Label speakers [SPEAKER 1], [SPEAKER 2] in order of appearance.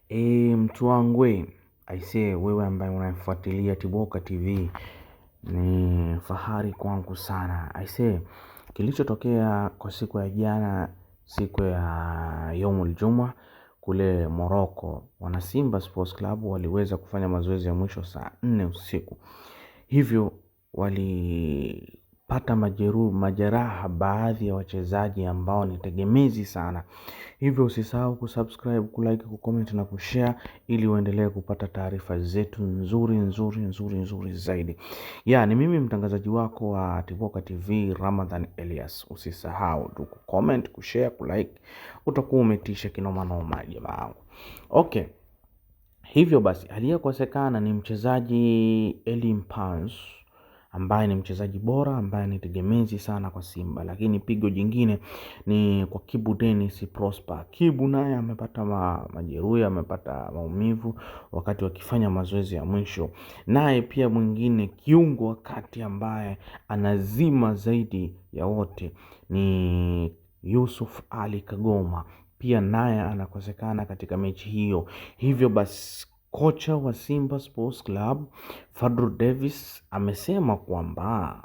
[SPEAKER 1] Mtu wangu aisee, wewe ambaye unafuatilia Tiboka TV, ni fahari kwangu sana. Aisee, kilichotokea kwa siku ya jana, siku ya Yomul Juma kule Morocco, wana Simba Sports Club waliweza kufanya mazoezi ya mwisho saa 4 usiku. Hivyo walipata majeraha baadhi ya wachezaji ambao ni tegemezi sana. Hivyo usisahau kusubscribe, kulike, kucomment na kushare ili uendelee kupata taarifa zetu nzuri zaidi. Ni mimi mtangazaji wako wa Tiboka TV, Ramadhan Elias. Usisahau tu kucomment, kushare, kulike, utakuwa umetisha kinoma noma jamaa wangu. Okay. Hivyo basi aliyekosekana ni mchezaji Elim Pans, ambaye ni mchezaji bora, ambaye ni tegemezi sana kwa Simba. Lakini pigo jingine ni kwa Kibu Dennis Prosper. Kibu naye amepata majeruhi, amepata maumivu wakati wakifanya mazoezi ya mwisho. Naye pia mwingine kiungo wakati ambaye anazima zaidi ya wote ni Yusuf Ali Kagoma. Pia naye anakosekana katika mechi hiyo. Hivyo basi kocha wa Simba Sports Club Fadlu Davis amesema kwamba